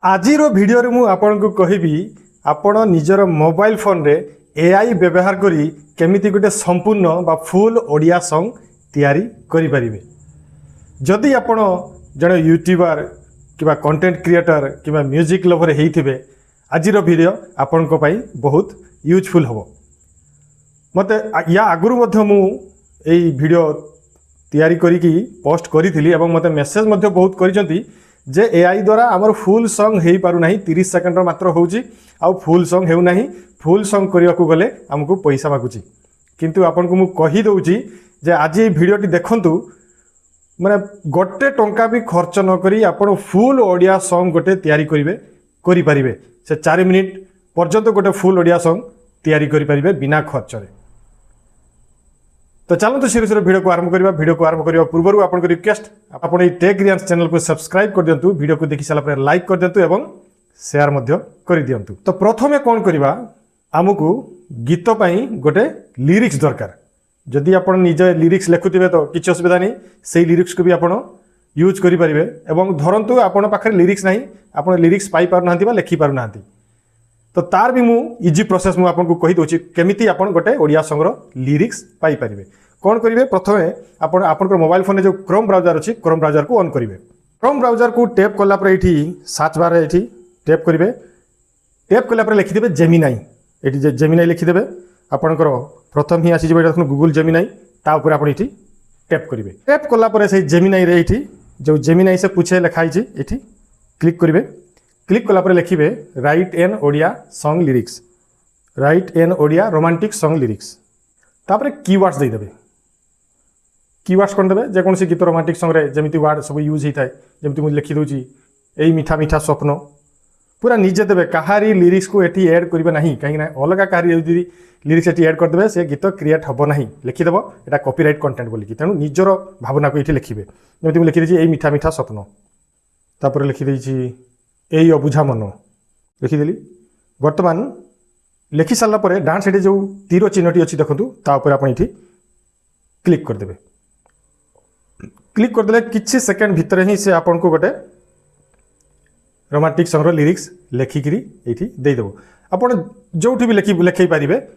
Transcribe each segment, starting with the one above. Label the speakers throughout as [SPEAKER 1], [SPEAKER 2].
[SPEAKER 1] आजिर video रे मु आपन को कहबी आपण निजर मोबाइल फोन रे एआई व्यवहार करी केमिति गोटे संपूर्ण बा फुल ओडिया सॉन्ग तैयारी करि परिबे। जदि आपण जने यूट्यूबर किबा कंटेंट क्रिएटर किबा म्यूजिक लवर हेइथिबे आजिर वीडियो आपण को पई बहुत यूजफुल हबो। मते या आगुरु मध्य मु एई वीडियो तैयारी करी की पोस्ट करिथिली एवं मते मेसेज मध्य बहुत करिसंती जे एआई द्वारा आमर फुल सॉन्ग हेई पारु नाही 30 सेकंड मात्र होउची आ फुल सॉन्ग हेउ नाही। फुल सॉन्ग करिया को गले हमकु पैसा मागुची किंतु आपन को मु कहि दउची जे आज ए वीडियोटी देखंतु माने गोटे टंका भी खर्च न करी आपण फुल ओडिया सॉन्ग गोटे तैयारी करि परिबे। से 4 मिनिट पर्यंत गोटे फुल ओडिया सॉन्ग तैयारी करि परिबे बिना खर्च रे। तो चलते सीरीज वीडियो को आरंभ करवा। वीडियो को आरंभ करने पूर्व आपन को रिक्वेस्ट आपण ए टेक रियांस चैनल को सब्सक्राइब कर दियंतु, वीडियो को देखि साला पर लाइक कर दियंतु एवं शेयर मध्य कर दियंतु। तो प्रथमे कोन करवा हमकु गीत पई गोटे लिरिक्स दरकार। जदि आपण निजे लिरिक्स लेखुथिबे तो किछ असुविधा नहीं, सेही लिरिक्स को भी आपण यूज करि परिबे। एवं धरंतु आपण पाखरे लिरिक्स नाही, आपण लिरिक्स पाई पारु नांती बा लेखि पारु नांती, तो तार भी मु इजी प्रोसेस मु आपन को कहि दोछि केमिति आपन गोटे ओडिया सॉन्ग रो लिरिक्स पाई परिबे। कोन करिवे प्रथमे आपन को मोबाइल फोन जो क्रोम ब्राउजर अछि क्रोम ब्राउजर को ऑन करिवे। क्रोम ब्राउजर को टैप करला पर एठी सर्च बार एठी टैप करिवे। टैप करला पर लिखि देबे जेमिनाई। एठी जे जेमिनाई लिखि देबे आपन को प्रथम ही आसी जेबे देखन गूगल जेमिनाई, ता ऊपर आपन एठी टैप करिवे। टैप करला पर से जेमिनाई रे एठी जो जेमिनाई से पूछे लिखाई छि एठी क्लिक करिवे। क्लिक कला पर लिखिबे write an Odia song lyrics, write an Odia romantic song lyrics. तापर कीवर्ड्स दे देबे। कीवर्ड्स कोन देबे जे कोनसी गीत रोमांटिक सॉन्ग रे जेमिति वर्ड सब यूज हिथाय, जेमिति मु लिखि दोची एई मीठा मीठा स्वप्न पूरा निजे देबे। कहारी लिरिक्स को एठी ऐड करिबे नाही, काहे ना अलगा कहारी यदि लिरिक्स एठी ऐड कर देबे से गीत क्रिएट हबो नाही। लिखि देबो एटा कॉपीराइट कंटेंट बोली कि, तेनु निजरो भावना को एठी लिखिबे। जेमिति मु लिखि देची एई मीठा मीठा स्वप्न, तापर लिखि देची एई अबुझा मन लिखिदेली। बर्तमान लिखि सारा पर डान साइड जो तीर चिन्हटी अच्छी देखो ता ऊपर आप क्लिक करदे। क्लिक करदे किछि सेकेंड भितर ही से आपन को गोटे रोमांटिक सॉन्ग रो लिरिक्स लेखिकी ये देदेव। आपन जोठी भी लिखई पारे।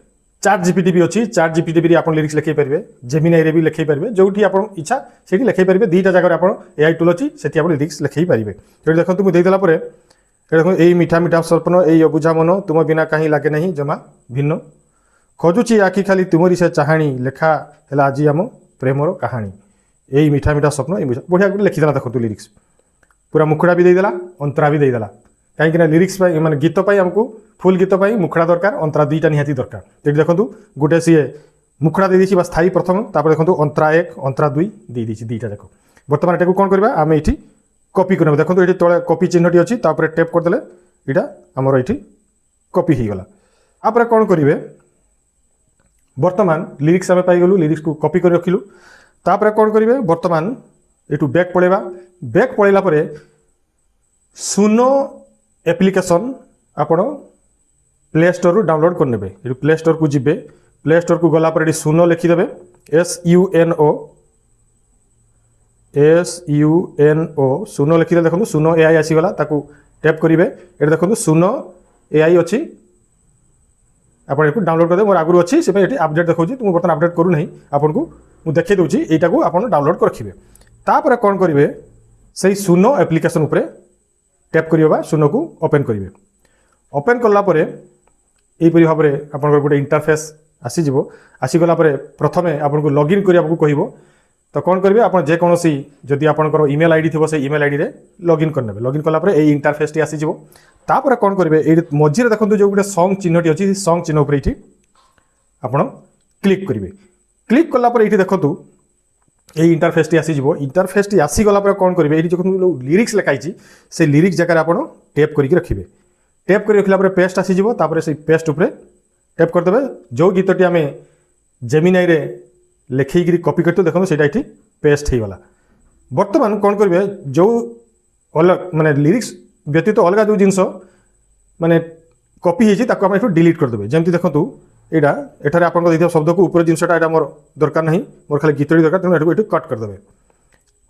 [SPEAKER 1] चैट जीपीटी भी अच्छी, चैट जीपीटी भी आप लिरिक्स लिखई पारे, जेमिनाई रे भी लिखई पारे, जोठी आप इच्छा से लिखई पारे। दुईटा जगह आप एआई टूल अच्छी से आप लिरिक्स लिखई पारे। जो देखो मुझे देदेला देखो एई मीठा मीठा स्वप्न एई अबुझा मन तुम बिना कहीं लगे नहीं जमा भिन्न, खोजुची आखि खाली तुमरी से चाहाणी लेखा है आज आम प्रेमर कहानी। एई मीठा मीठा स्वप्न बढ़िया लिखिदेला। देखो लिरिक्स पूरा मुखड़ा भी देदेला, अंतरा भी देदेला। कहीं लिरिक्स माने गीत आमको फुल गीत मुखड़ा दरकार, अंतरा दुईटा निहाती दरकार। तो देखो गोटे सी मुखड़ा दे बस स्थायी प्रथम, तापर देखो अंतरा 1 अंतरा 2 दे दुईटा जाक। बर्तमान एटा कौन करवा आम ये कॉपी करबे। देखो ये तले कॉपी चिन्हटी अच्छी, तापर टैप करदेले इटा आमर ये कॉपी हो गला। आप कौन करेंगे बर्तमान लिरिक्स आम पाइगलु, लिरिक्स को कॉपी कर रखिलु। तापर कौन करेंगे बर्तमान ये बैक पड़ेगा। बैक पड़ेला परे सुनो एप्लिकेशन आपण प्ले स्टोर रु डाउनलोड करने। ये प्ले स्टोर को जिबे, प्ले स्टोर को गला पर सुनो लिखिदेवे SUNO सुनो लिखिदे। देखो सुनो AI आसीगला, ताकू टैप करेंगे। ये देखो सुनो AI अच्छी आप डाउनलोड करदे। मोर आगुरी अच्छी से अपडेट देखो तुम बर्तमान अपडेट करू नहीं, आपन को मु देखै दोची एटा को आपन डाउनलोड कर रखिबे। तापर कोन करिवे सेही सुनो एप्लिकेशन उपरे टैप करिबा, सुनो को ओपन करिवे। ओपन करला परे एई परि भाबरे आपन गोटे इंटरफेस आसी जिवो। आसी गला परे प्रथमे आपन को लॉगिन करिया को कहिबो। तो कौन करेंगे आप जेकोसी जदि आपंकर इमेल आईडी थी से इमेल आईडी रे लॉगिन करने। लॉगिन कलापर ये इंटरफेस टी आसीज। तापर कौन करेंगे ये मझे देखो जो गोटे सॉन्ग चिन्हटी अच्छी सॉन्ग चिन्ह उपर ये आप क्लिक करेंगे। क्लिक कलापर ये देखो ये इंटरफेस टी आसीज। इंटरफेस टी आसीगला कौन करेंगे ये जो लिरिक्स लिखाई से लिरिक्स जगह आप टैप करके रखिए। टैप कर रखला पेस्ट आसीज। तापर से पेस्ट उपर टैप करदे। जो गीतटी आम जेमिनाई रे लिखिकी कॉपी करते देखो से पेस्ट हो गला। बर्तमान कौन करेंगे जो अलग माने लिरिक्स व्यतीत अलग जो जिनस माने कॉपी होती डिलीट करदे। जमी देखो यहाँ एठार आप शब्द को ऊपर जिनसा यहाँ मोर दरकार नहीं, मोर खाली गीतटी दरकार, तेणु ये कट करदे।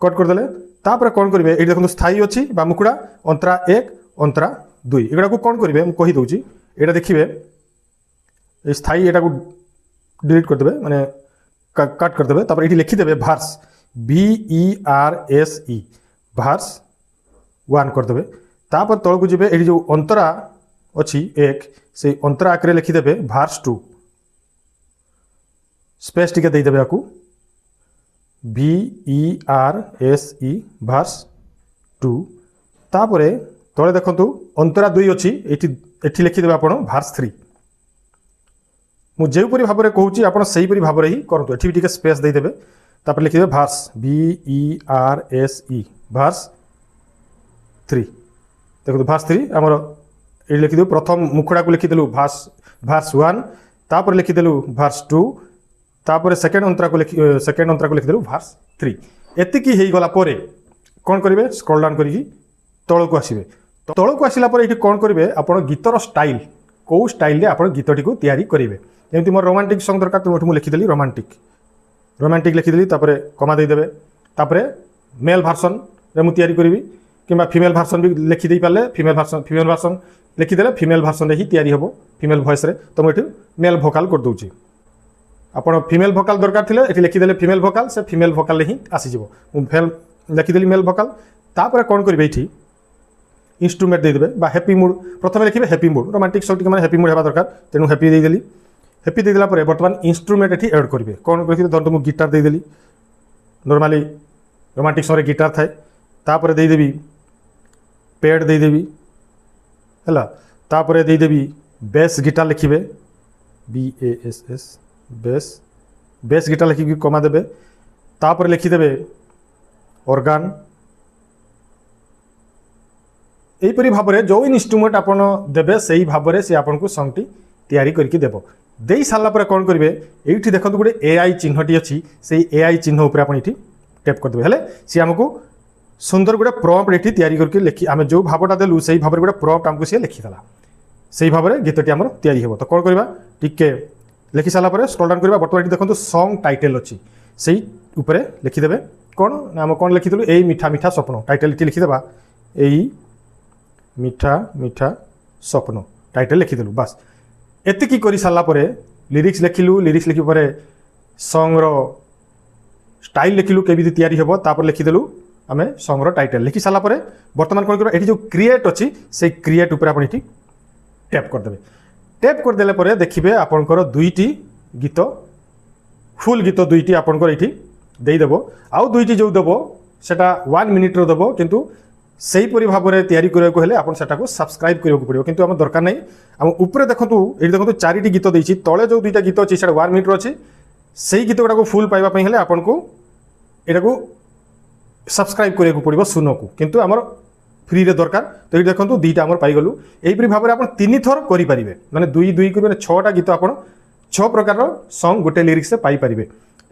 [SPEAKER 1] कट करदे तापर कौन करेंगे ये देखो स्थायी अच्छी मुखड़ा अंतरा 1 अंतरा 2 एगुड़ा को कौन करेंगे मुझे कहीदे यहाँ देखिए स्थायी यहाँ को डिलीट करदे माने कट करदे तापर ये लिखिदे भार्स VERSE भार्स 1 करदे तापर तल को जी ये जो अंतरा अच्छी एक से अंतरा आकर लिखिदे भार्स 2 स्पेस टिके देदेवे आपको VERSE भार्स 2 तापर तले देखंतु अंतरा 2 अच्छी एठी लिखिदेवे आप भार्स 3 मुझे भाव में कहूँ आप भाव में ही करूँ एठी भी स्पेस देदेवे तापर लिखिदे भार्स VERSE भार्स 3 देखो भार्स 3 आमर ये लिखिदेव प्रथम मुखड़ा को लिखिदेलु भार्स 1 तापर लिखिदेलु भार्स 2 तापर सेकेंड अंतरा को लिखिदेलु भार्स 3 एतिकी हो गला परे कौन करेंगे स्क्रॉल डाउन करी तल को आसवे तल को आसला ये कौन करेंगे आप गीतर स्टाइल कौ स्टाइल आप गीतटी को तैयारी करेंगे जमी मोर रोमांटिक सॉन्ग दरकार तो मुझे लिखिदेली रोमांटिक लिखिदेली तापर कमा देदेवे तापर मेल भार्सन रे मु तैयारी करी कि फीमेल भार्सन भी लिखिदे पारे फीमेल भार्सन लिखिदेले फीमेल भार्सन ही तैयारी हम फीमेल वॉइस रे तो मुझे मेल भोकाल कर दूची आपड़ फीमेल भोकाल दरकार थे ये लिखिदेले फीमेल भोकाल से फीमेल भोकाल ही आसीज लिखिदेली मेल भोकाल तापर कौन करेंगे ये इंस्ट्रुमेंट देदेवे हैप्पी मुड प्रथम लिखे हैप्पी मुड रोमांटिक सॉन्ग टी हैप्पी मुड होगा दरकार तेणु हैप्पी देदेली हैप्पी देदेला बर्तमान इंस्ट्रुमेंट ये ऐड करेंगे कौन करेंगे धरते मुझे गिटार देदेली नॉर्मली रोमांटिक सॉन्ग गिटार थाए तापर देदेवी पैड देदेवी है तापर देदेवी बेस गिटार लिखे BASS बेस गिटार लिखिकी कमा देवे तापर लिखिदेवे ऑर्गन यहीपरी भाव में जो इन्स्ट्रुमेंट आपन देवे से ही भाव में सी आपन को सॉन्ग टी तैयारी करके देव दे सारापर कौन करेंगे ये देखो गोटे AI चिन्हटी अच्छी से AI चिन्ह उपर आप टैप करदे हेले सी आमको सुंदर गोटे प्रॉम्प्ट ये तैयारी करके लिखी आम जो भावटा देलु से भाव में गोटे प्रॉम्प्ट आमको सी लिखिदेला से भाव में गीतटी आम तैयारी हो तो कौन करवा टिके लिखि सारापर स्क्रॉल डाउन करवा बर्तमान देखो सॉन्ग टाइटल अच्छी से उपरे लिखिदेवे कौन आम कौन लिखिदेलु ए मीठा मीठा स्वप्न टाइटल ये लिखिदेवा यही मीठा मीठा स्वप्न टाइटल लिखिदेलु बास एतिकी कर सारापर लिरिक्स लिखिलु लिरिक्स लिखिपर सॉन्ग रो स्टाइल लिखिलु केबी तैयारी हेबो तापर लिखिदेलु आमे सॉन्ग रो टाइटल लिखि सारापर बर्तमान कौन कर जो क्रिएट अच्छी से क्रिएट उपर आप टैप करदे टैप करदेले परे देखिए आपणकर 2टी गीत फुल गीत 2टी आपणकर ये देदेव आउ 2टी जो देव सेटा 1 मिनिट देव किंतु सेहीपरि भाव में तैयारी करने हेले आपन सेटा को सब्सक्राइब करने पड़ो किंतु आम दरकार नहीं आम उपरे देखो ये देखो 4टी गीत देती तले जो 2टा गीत अच्छी से 1 मिनिट अच्छी से गीत गुड़ा फुल पाइबापी हेले आपन को यहाँ को सब्सक्राइब करने पड़ो सुनो को किंतु आमर फ्री रे दरकार तो ये देखो 2टा आम पाइगलु यहीपरि भाव में आप 3 थर करेंगे मैंने 2 को 6टा गीत आप 6 प्रकार सॉन्ग गोटे लिरिक्स से पाइपर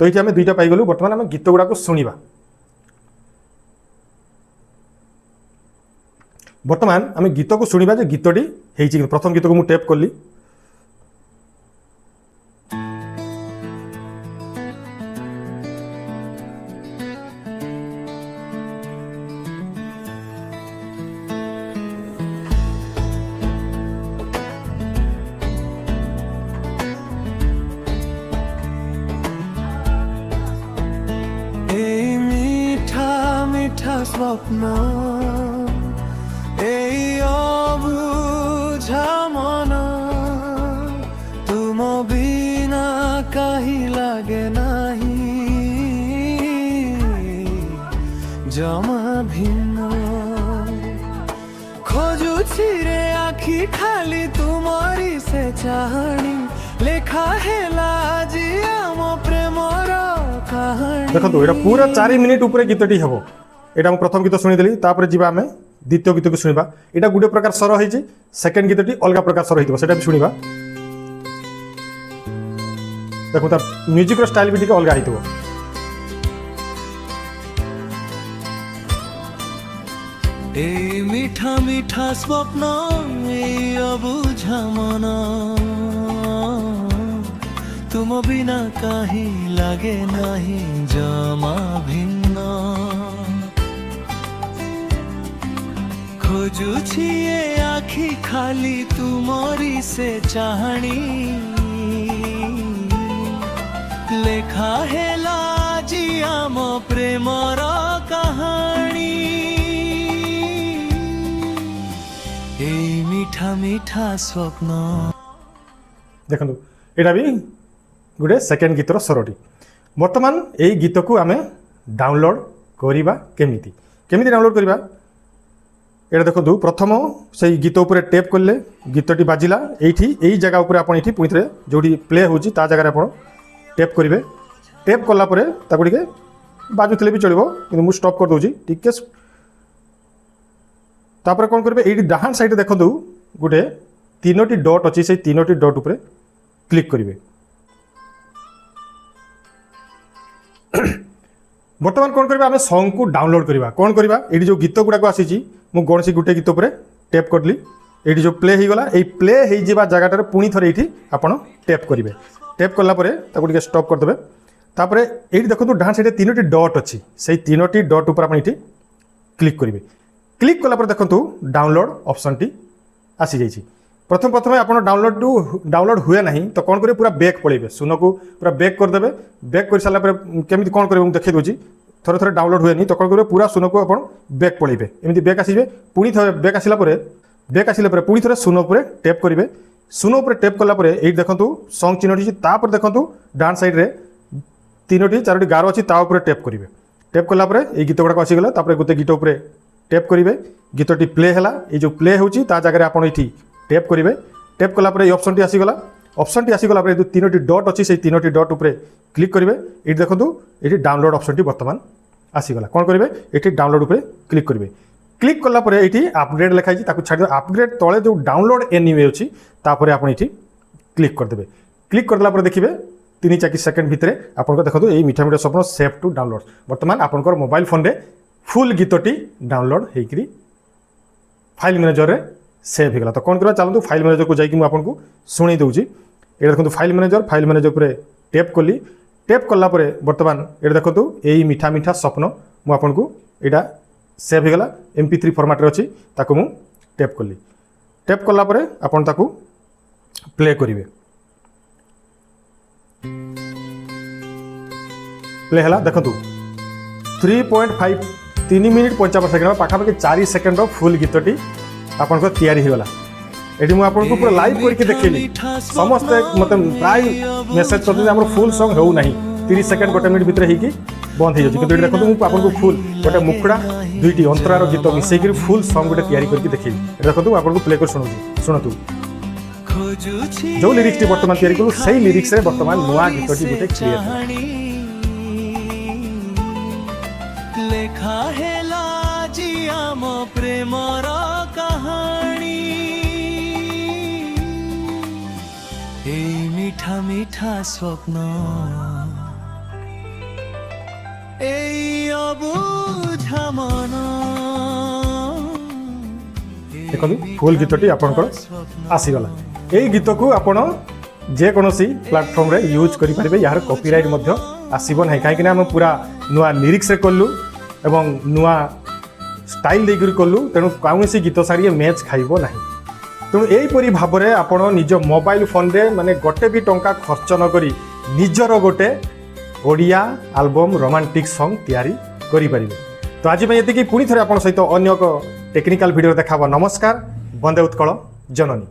[SPEAKER 1] तो ये आम 2टा पाइगलु बर्तमान आम गीत गुड़ा शुणा बर्तमान आम गीत को शुणा जो गीतटी होती प्रथम गीत को मुझे टैप कली
[SPEAKER 2] स्वप्न এই অবুঝা মন তুম বিনা কাহি লাগে নাহি জমা ভিন্ন খোঁজুছি রে আখি খালি তুমরি সে চাহানি লেখা হেলা আজি আম প্রেমর কাহানি
[SPEAKER 1] দেখো এটা পুরা 4 মিনিট উপরে গীতটি হবো এটা আমি প্রথম গীত শুনিদেলি তারপরে যা আমি দ্বিতীয় গীত को শুনিবা এটা গোটে প্রকার স্বর হয়েছে সেকেন্ড গীতটি অলগা প্রকার স্বর হইতো সেটা শুনিবা দেখো তার মিউজিক র স্টাইল भी টিকে অলগা হইতো
[SPEAKER 2] এই মিঠা মিঠা স্বপ্ন এই অবুঝা মন তুম বিনা কাহি লাগে নাহি জমা ভিন্ন खोजुछि ए आखि खाली तुमरी से चाहणी लेखा हेला जी आम प्रेमर कहानी ए मीठा मीठा स्वप्न
[SPEAKER 1] देखो यहाँ भी गोटे सेकेंड गीतर स्वरटी बर्तमान यही गीत को आम डाउनलोड करवा केमिति केमिति डाउनलोड करवा ये देखो प्रथम से गीत उपर टेप कले गीतटी बाजिला यही जगह उपर आप पुणी थे जो प्ले होची ता जगह आप टेप करेंगे टेप कलापर ताके बाजुले भी चलो कि मुझे स्टॉप कर दूसरी टिके तापर कौन करेंगे ये डाहान साइड देखो गोटे 3टी डॉट अच्छी से 3टी डॉट उपर क्लिक करेंगे बर्तमान कौन करबा आमे सॉन्ग को डाउनलोड करबा कौन करबा एडी जो गीत गुडा को आसीची मु कोनसी गुटे गीत ऊपर टैप करली एडी जो प्ले हे गला ए प्ले हे जिबा जगाटार पुणी थरे एठी आपण टैप करिवे टैप करला परे ताको टिके स्टॉप कर देबे तापरे एडी देखो डाहां साइड 3टी डॉट अछि सेही 3टी डॉट ऊपर आपण एठी क्लिक करिवे क्लिक कला परे देखंतु डाउनलोड ऑप्शन टी आसी जाईची प्रथम आपन डाउनलोड हुए ना तो कौन करेंगे पूरा बैक पड़े सुनो को पूरा बैक करदे बैक कर सारा केमी कौन करेंगे देखी दूसरी थोड़े थोड़े डाउनलोड हुए तो कौन करेंगे पूरा सुनो को आप बैक पड़े एमती बैक आसवे पुणी थे बैक आसला पुणी थे सुनो पर टैप करेंगे सुनो पर टैप कलापर ये देखो सॉन्ग चिन्हटी तापर देखो डान साइड रे 3टी 4टी गार अच्छी टैप करेंगे टैप कलापर ये गीत गुड़ाक आसीगला गोटे गीत उपर टैप करेंगे गीतटी प्ले है ये जो प्ले होची ता जगह आप टैप करेंगे टैप कलापर ये ऑप्शन टी आसीगला 3टी डॉट अच्छी से 3टी डॉट उपर क्लिक करेंगे ये देखो ये डाउनलोड ऑप्शन टी बर्तमान आसीगला कौन करेंगे ये डाउनलोड उपर क्लिक करेंगे क्लिक कलापर ये अपग्रेड लिखाई छाड़ अपग्रेड तले जो डाउनलोड एनीवे अच्छी तापर आप क्लिक करदे क्लिक करदेला देखिए 3-4 सेकेंड भितर आपको देखो ये मीठा मीठा स्वप्न सेव टू डाउनलोड बर्तमान आपंकर मोबाइल फोन रे फुल गीतटी डाउनलोड होकर फाइल मैनेजर रे सेव हो गला तो कौन करवा चलते फाइल मैनेजर को जाकि आपको शुणी दूसरी ये देखो फाइल मैनेजर पर टैप कली टैप कलापर बर्तमान ये देखो यही मीठा मीठा स्वप्न मुझको यहाँ सेव हो गला MP3 फॉर्मेट रे अच्छी ताको मु टैप कली टैप कलापर आपन ताको प्ले करेंगे प्ले है देखो 3 मिनिट 55 सेकेंड पाखापाखि 4 सेकेंड फुल गीतटी आपन तैयारी हो गला ये मुझे पूरा लाइव करके देखली समस्ते मतलब प्राय मेसेज कर फुल सॉन्ग हो ना 30 सेकेंड 1 मिनट भितर होगी बंद हो जाए देखो मुझे आपको फुल गोटे मुखड़ा 2टी अंतरार गीत मिसेक फुल सॉन्ग गोटे तैयारी करके देखली देखो आपको प्ले कर शुणु जो लिरिक्स बर्तमान तैयारी कलु से लिरिक्स रे बर्तमान नुआ गीतटी गोटे क्लियर
[SPEAKER 2] लेखा हेला जी आम प्रेमर कहानी ए मीठा मीठा स्वप्न ए अबुझा मन
[SPEAKER 1] देखो फुल गीतटी आपनकर आसीगला यही गीत को आपण जेकोसी प्लाटफर्म रे यूज करेंगे यार कॉपीराइट आसब ना कहीं आम पूरा नुआ लिरिक्स रे कलु एवं नुआ स्टाइल देकर कलु तेणु कौन गीत सारी मैच खाइब ना तेणु यहीपरी भाव में आप निज मोबाइल फोन रे माने गोटे भी टंका खर्च न करी निजर गोटे ओडिया आल्बम रोमांटिक सॉन्ग तैयारी करि परिबे। तो आज ये पुणी थे आप सहित अन्य एक टेक्निकल वीडियो देखा। नमस्कार। वंदे उत्कल जननी।